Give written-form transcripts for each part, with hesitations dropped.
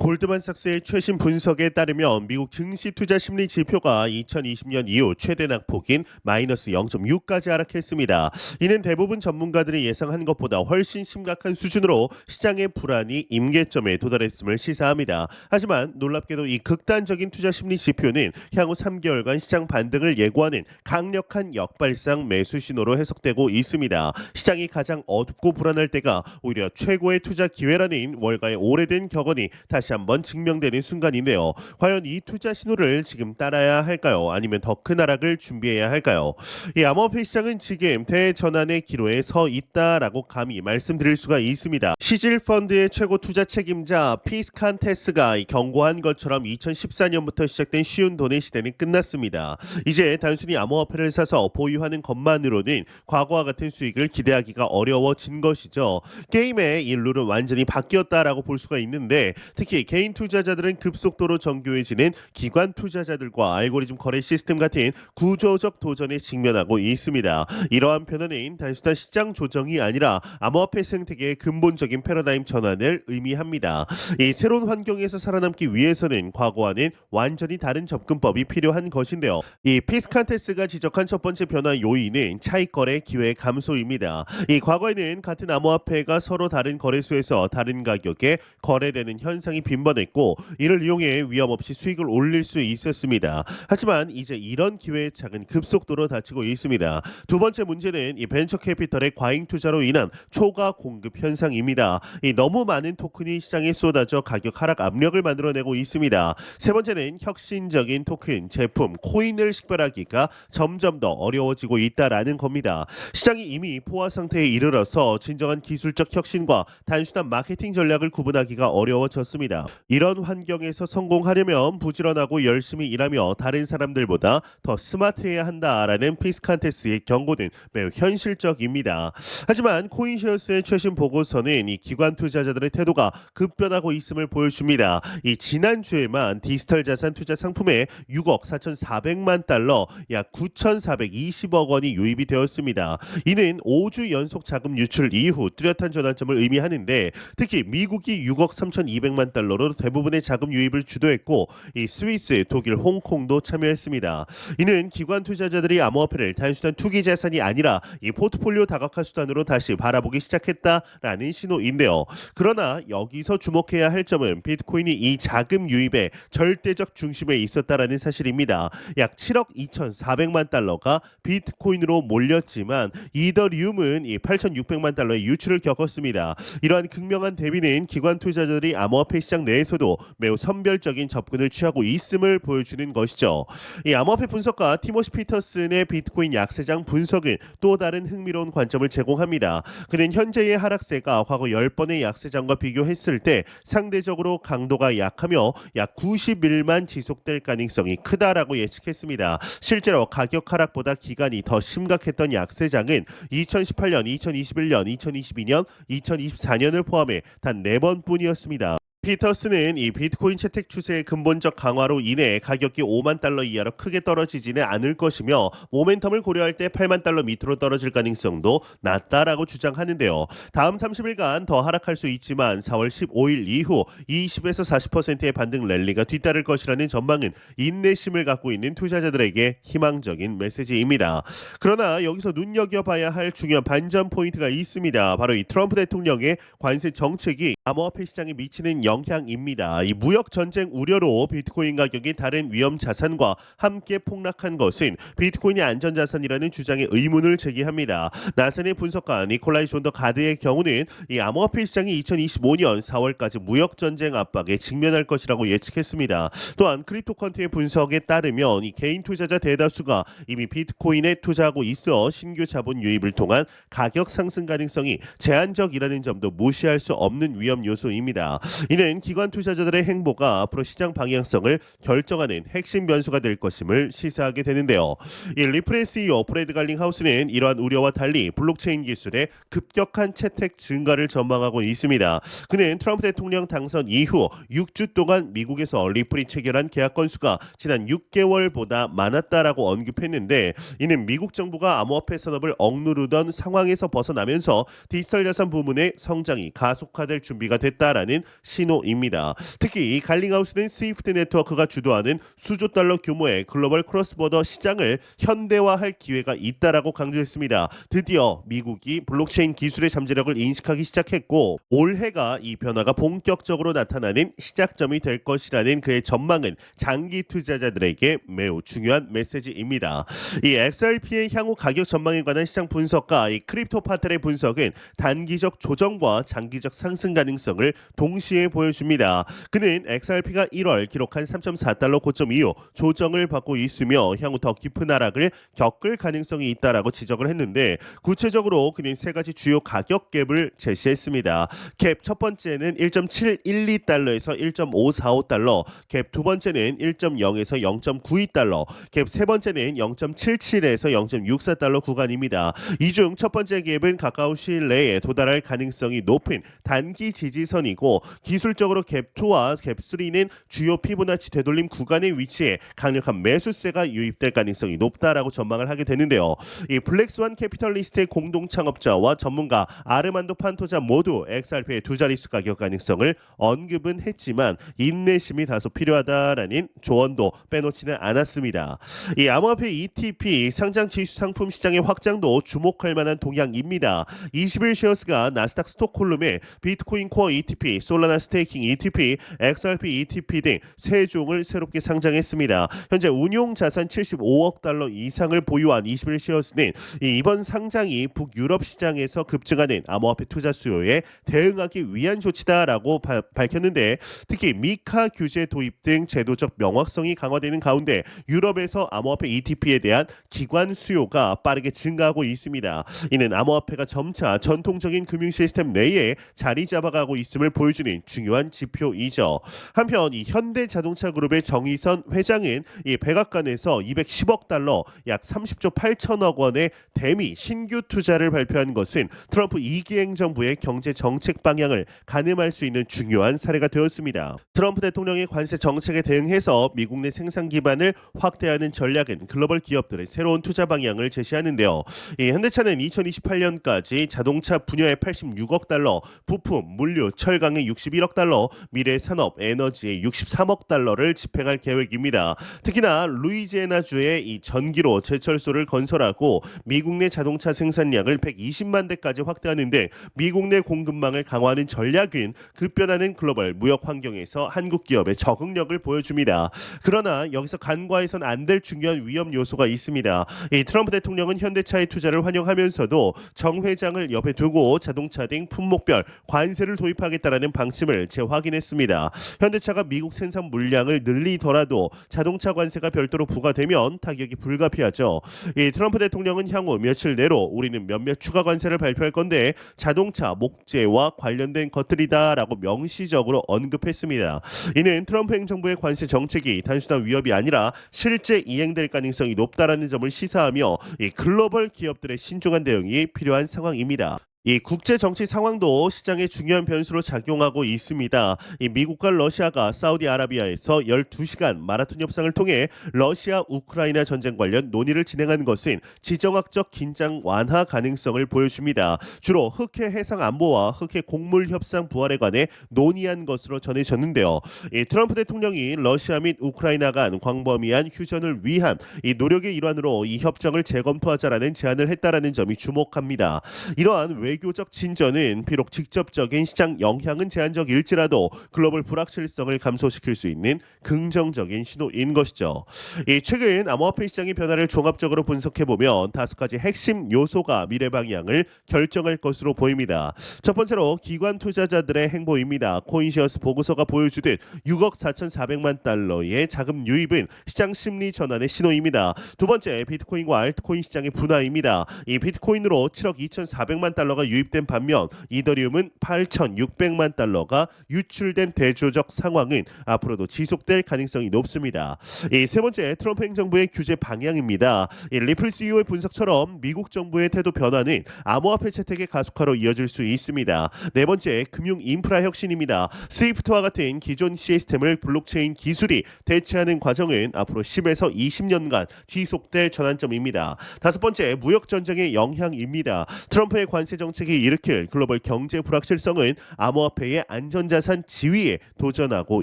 골드만삭스의 최신 분석에 따르면 미국 증시 투자 심리 지표가 2020년 이후 최대 낙폭인 마이너스 0.6까지 하락했습니다. 이는 대부분 전문가들이 예상한 것보다 훨씬 심각한 수준으로 시장의 불안이 임계점에 도달했음을 시사합니다. 하지만 놀랍게도 이 극단적인 투자 심리 지표는 향후 3개월간 시장 반등을 예고하는 강력한 역발상 매수 신호로 해석되고 있습니다. 시장이 가장 어둡고 불안할 때가 오히려 최고의 투자 기회라는 월가의 오래된 격언이 다시 한번 증명되는 순간인데요. 과연 이 투자 신호를 지금 따라야 할까요? 아니면 더 큰 하락을 준비해야 할까요? 이 암호화폐 시장은 지금 대전환의 기로에 서 있다라고 감히 말씀드릴 수가 있습니다. 시질 펀드의 최고 투자 책임자 피스칸테스가 경고한 것처럼 2014년부터 시작된 쉬운 돈의 시대는 끝났습니다. 이제 단순히 암호화폐를 사서 보유하는 것만으로는 과거와 같은 수익을 기대하기가 어려워진 것이죠. 게임의 이 룰은 완전히 바뀌었다라고 볼 수가 있는데, 특히 개인 투자자들은 급속도로 정교해지는 기관 투자자들과 알고리즘 거래 시스템 같은 구조적 도전에 직면하고 있습니다. 이러한 변화는 단순한 시장 조정이 아니라 암호화폐 생태계의 근본적인 패러다임 전환을 의미합니다. 이 새로운 환경에서 살아남기 위해서는 과거와는 완전히 다른 접근법이 필요한 것인데요. 이 피스칸테스가 지적한 첫 번째 변화 요인은 차익거래 기회 감소입니다. 이 과거에는 같은 암호화폐가 서로 다른 거래소에서 다른 가격에 거래되는 현상이 빈번했고, 이를 이용해 위험 없이 수익을 올릴 수 있었습니다. 하지만 이제 이런 기회의 창은 급속도로 닫히고 있습니다. 두 번째 문제는 이 벤처 캐피털의 과잉 투자로 인한 초과 공급 현상입니다. 이 너무 많은 토큰이 시장에 쏟아져 가격 하락 압력을 만들어내고 있습니다. 세 번째는 혁신적인 토큰, 제품, 코인을 식별하기가 점점 더 어려워지고 있다라는 겁니다. 시장이 이미 포화 상태에 이르러서 진정한 기술적 혁신과 단순한 마케팅 전략을 구분하기가 어려워졌습니다. 이런 환경에서 성공하려면 부지런하고 열심히 일하며 다른 사람들보다 더 스마트해야 한다라는 피스칸테스의 경고는 매우 현실적입니다. 하지만 코인쉐어스의 최신 보고서는 이 기관 투자자들의 태도가 급변하고 있음을 보여줍니다. 이 지난주에만 디지털 자산 투자 상품에 6억 4,400만 달러, 약 9,420억 원이 유입이 되었습니다. 이는 5주 연속 자금 유출 이후 뚜렷한 전환점을 의미하는데, 특히 미국이 6억 3,200만 달러로 대부분의 자금 유입을 주도했고, 이 스위스, 독일, 홍콩도 참여했습니다. 이는 기관 투자자들이 암호화폐를 단순한 투기 자산이 아니라 이 포트폴리오 다각화 수단으로 다시 바라보기 시작했다라는 신호인데요. 그러나 여기서 주목해야 할 점은 비트코인이 이 자금 유입의 절대적 중심에 있었다라는 사실입니다. 약 7억 2,400만 달러가 비트코인으로 몰렸지만 이더리움은 이 8,600만 달러의 유출을 겪었습니다. 이러한 극명한 대비는 기관 투자자들이 암호화폐 시장 내에서도 매우 선별적인 접근을 취하고 있음을 보여주는 것이죠. 이 암호화폐 분석가 티모시 피터슨의 비트코인 약세장 분석은 또 다른 흥미로운 관점을 제공합니다. 그는 현재의 하락세가 과거 10번의 약세장과 비교했을 때 상대적으로 강도가 약하며 약 90일만 지속될 가능성이 크다라고 예측했습니다. 실제로 가격 하락보다 기간이 더 심각했던 약세장은 2018년, 2021년, 2022년, 2024년을 포함해 단 4번뿐이었습니다. 피터슨은 이 비트코인 채택 추세의 근본적 강화로 인해 가격이 5만 달러 이하로 크게 떨어지지는 않을 것이며, 모멘텀을 고려할 때 8만 달러 밑으로 떨어질 가능성도 낮다라고 주장하는데요. 다음 30일간 더 하락할 수 있지만 4월 15일 이후 20에서 40%의 반등 랠리가 뒤따를 것이라는 전망은 인내심을 갖고 있는 투자자들에게 희망적인 메시지입니다. 그러나 여기서 눈여겨봐야 할 중요한 반전 포인트가 있습니다. 바로 이 트럼프 대통령의 관세 정책이 암호화폐 시장에 미치는 영향입니다. 이 무역 전쟁 우려로 비트코인 가격이 다른 위험 자산과 함께 폭락한 것은 비트코인이 안전 자산이라는 주장에 의문을 제기합니다. 나산의 분석가 니콜라이 존더 가드의 경우는 이 암호화폐 시장이 2025년 4월까지 무역 전쟁 압박에 직면할 것이라고 예측했습니다. 또한 크립토컨트의 분석에 따르면 이 개인 투자자 대다수가 이미 비트코인에 투자하고 있어 신규 자본 유입을 통한 가격 상승 가능성이 제한적이라는 점도 무시할 수 없는 위험 요소입니다. 이는 기관 투자자들의 행보가 앞으로 시장 방향성을 결정하는 핵심 변수가 될 것임을 시사하게 되는데요. 이 리플의 CEO 브래드 갈링하우스는 이러한 우려와 달리 블록체인 기술의 급격한 채택 증가를 전망하고 있습니다. 그는 트럼프 대통령 당선 이후 6주 동안 미국에서 리플이 체결한 계약 건수가 지난 6개월보다 많았다라고 언급했는데, 이는 미국 정부가 암호화폐 산업을 억누르던 상황에서 벗어나면서 디지털 자산 부문의 성장이 가속화될 준비가 됐다라는 신호 신호입니다. 특히 이 갈링하우스는 스위프트 네트워크가 주도하는 수조 달러 규모의 글로벌 크로스보더 시장을 현대화할 기회가 있다라고 강조했습니다. 드디어 미국이 블록체인 기술의 잠재력을 인식하기 시작했고 올해가 이 변화가 본격적으로 나타나는 시작점이 될 것이라는 그의 전망은 장기 투자자들에게 매우 중요한 메시지입니다. 이 XRP의 향후 가격 전망에 관한 시장 분석과 이 크립토 파텔의 분석은 단기적 조정과 장기적 상승 가능성을 동시에 보여줍니다. 그는 XRP가 1월 기록한 3.4달러 고점 이후 조정을 받고 있으며 향후 더 깊은 하락을 겪을 가능성이 있다라고 지적을 했는데 구체적으로 그는 세 가지 주요 가격 갭을 제시했습니다. 갭 첫 번째는 1.712달러에서 1.545달러, 갭 두 번째는 1.0에서 0.92달러, 갭 세 번째는 0.77에서 0.64달러 구간입니다. 이 중 첫 번째 갭은 가까운 시일 내에 도달할 가능성이 높은 단기 지지선이고 기술적으로 갭2와 갭3는 주요 피보나치 되돌림 구간의 위치에 강력한 매수세가 유입될 가능성이 높다라고 전망을 하게 되는데요. 이 블랙스완 캐피털리스트의 공동 창업자와 전문가 아르만도 판토자 모두 XRP의 두 자릿수 가격 가능성을 언급은 했지만 인내심이 다소 필요하다라는 조언도 빼놓지는 않았습니다. 이 암호화폐 ETP 상장 지수 상품 시장의 확장도 주목할 만한 동향입니다. 21쉐어스가 나스닥 스톡홀름에 비트코인 코어 ETP, 솔라나 스테이킹 ETP, XRP ETP 등 세 종을 새롭게 상장했습니다. 현재 운용 자산 75억 달러 이상을 보유한 21쉐어스는 이번 상장이 북유럽 시장에서 급증하는 암호화폐 투자 수요에 대응하기 위한 조치다라고 밝혔는데 특히 미카 규제 도입 등 제도적 명확성이 강화되는 가운데 유럽에서 암호화폐 ETP에 대한 기관 수요가 빠르게 증가하고 있습니다. 이는 암호화폐가 점차 전통적인 금융 시스템 내에 자리 잡아가고 있음을 보여주는 중요한 지표이죠. 한편 이 현대자동차 그룹의 정의선 회장은 이 백악관에서 210억 달러 약 30조 8천억 원의 대미 신규 투자를 발표한 것은 트럼프 2기 행정부의 경제 정책 방향을 가늠할 수 있는 중요한 사례가 되었습니다. 트럼프 대통령의 관세 정책에 대응해서 미국 내 생산 기반을 확대하는 전략은 글로벌 기업들의 새로운 투자 방향을 제시하는데요. 이 현대차는 2028년까지 자동차 분야에 86억 달러, 부품, 물류, 철강에 61억 달러, 미래 산업, 에너지에 63억 달러를 집행할 계획입니다. 특히나 루이지애나주에 이 전기로 제철소를 건설하고 미국 내 자동차 생산량을 120만 대까지 확대하는 등 미국 내 공급망을 강화하는 전략은 급변하는 글로벌 무역 환경에서 한국 기업의 적응력을 보여줍니다. 그러나 여기서 간과해선 안 될 중요한 위험 요소가 있습니다. 이 트럼프 대통령은 현대차의 투자를 환영하면서도 정 회장을 옆에 두고 자동차 등 품목별 관세를 도입하겠다라는 방침을 재확인했습니다. 현대차가 미국 생산 물량을 늘리더라도 자동차 관세가 별도로 부과되면 타격이 불가피하죠. 이 트럼프 대통령은 향후 며칠 내로 우리는 몇몇 추가 관세를 발표할 건데 자동차 목재와 관련된 것들이다라고 명시적으로 언급했습니다. 이는 트럼프 행정부의 관세 정책이 단순한 위협이 아니라 실제 이행될 가능성이 높다라는 점을 시사하며 이 글로벌 기업들의 신중한 대응이 필요한 상황입니다. 이 국제 정치 상황도 시장의 중요한 변수로 작용하고 있습니다. 이 미국과 러시아가 사우디아라비아에서 12시간 마라톤 협상을 통해 러시아 우크라이나 전쟁 관련 논의를 진행한 것은 지정학적 긴장 완화 가능성을 보여줍니다. 주로 흑해 해상 안보와 흑해 곡물 협상 부활에 관해 논의한 것으로 전해졌는데요. 이 트럼프 대통령이 러시아 및 우크라이나 간 광범위한 휴전을 위한 이 노력의 일환으로 이 협정을 재검토하자라는 제안을 했다라는 점이 주목합니다. 이러한 외교적 진전은 비록 직접적인 시장 영향은 제한적일지라도 글로벌 불확실성을 감소시킬 수 있는 긍정적인 신호인 것이죠. 이 최근 암호화폐 시장의 변화를 종합적으로 분석해보면 다섯 가지 핵심 요소가 미래 방향을 결정할 것으로 보입니다. 첫 번째로 기관 투자자들의 행보입니다. 코인시어스 보고서가 보여주듯 6억 4,400만 달러의 자금 유입은 시장 심리 전환의 신호입니다. 두 번째, 비트코인과 알트코인 시장의 분화입니다. 이 비트코인으로 7억 2,400만 달러가 유입된 반면 이더리움은 8,600만 달러가 유출된 대조적 상황은 앞으로도 지속될 가능성이 높습니다. 이 세 번째, 트럼프 행정부의 규제 방향입니다. 이 리플 CEO의 분석처럼 미국 정부의 태도 변화는 암호화폐 채택의 가속화로 이어질 수 있습니다. 네 번째, 금융 인프라 혁신입니다. 스위프트와 같은 기존 시스템을 블록체인 기술이 대체하는 과정은 앞으로 10에서 20년간 지속될 전환점입니다. 다섯 번째, 무역 전쟁의 영향입니다. 트럼프의 관세 정책 정책이 일으킬 글로벌 경제 불확실성은 암호화폐의 안전자산 지위에 도전하고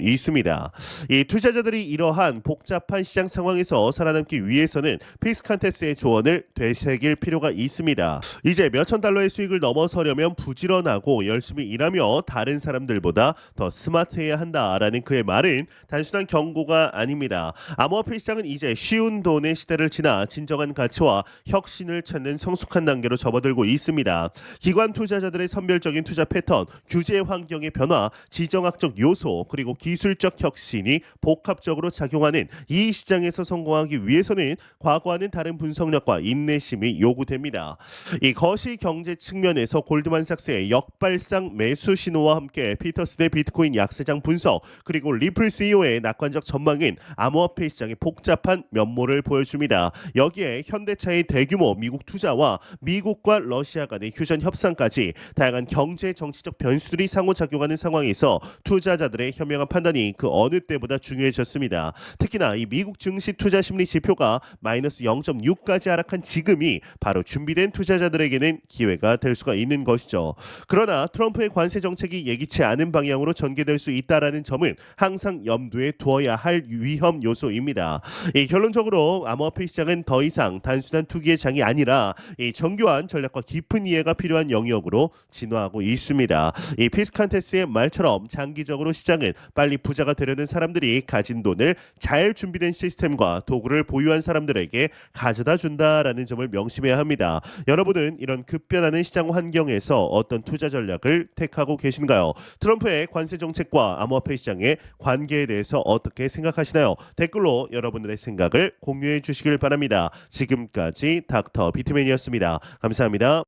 있습니다. 이 투자자들이 이러한 복잡한 시장 상황에서 살아남기 위해서는 피스칸테스의 조언을 되새길 필요가 있습니다. 이제 몇천 달러의 수익을 넘어서려면 부지런하고 열심히 일하며 다른 사람들보다 더 스마트해야 한다라는 그의 말은 단순한 경고가 아닙니다. 암호화폐 시장은 이제 쉬운 돈의 시대를 지나 진정한 가치와 혁신을 찾는 성숙한 단계로 접어들고 있습니다. 기관 투자자들의 선별적인 투자 패턴, 규제 환경의 변화, 지정학적 요소, 그리고 기술적 혁신이 복합적으로 작용하는 이 시장에서 성공하기 위해서는 과거와는 다른 분석력과 인내심이 요구됩니다. 이 거시 경제 측면에서 골드만삭스의 역발상 매수 신호와 함께 피터슨의 비트코인 약세장 분석, 그리고 리플 CEO의 낙관적 전망인 암호화폐 시장의 복잡한 면모를 보여줍니다. 여기에 현대차의 대규모 미국 투자와 미국과 러시아 간의 휴전 협상까지 다양한 경제 정치적 변수들이 상호작용하는 상황에서 투자자들의 현명한 판단이 그 어느 때보다 중요해졌습니다. 특히나 이 미국 증시 투자 심리 지표가 마이너스 0.6까지 하락한 지금이 바로 준비된 투자자들에게는 기회가 될 수가 있는 것이죠. 그러나 트럼프의 관세 정책이 예기치 않은 방향으로 전개될 수 있다라는 점은 항상 염두에 두어야 할 위험 요소입니다. 결론적으로 암호화폐 시장은 더 이상 단순한 투기의 장이 아니라 이 정교한 전략과 깊은 이해가 필요한 영역으로 진화하고 있습니다. 이 피스칸테스의 말처럼 장기적으로 시장은 빨리 부자가 되려는 사람들이 가진 돈을 잘 준비된 시스템과 도구를 보유한 사람들에게 가져다 준다라는 점을 명심해야 합니다. 여러분은 이런 급변하는 시장 환경에서 어떤 투자 전략을 택하고 계신가요? 트럼프의 관세 정책과 암호화폐 시장의 관계에 대해서 어떻게 생각하시나요? 댓글로 여러분들의 생각을 공유해 주시길 바랍니다. 지금까지 닥터 비트맨이었습니다. 감사합니다.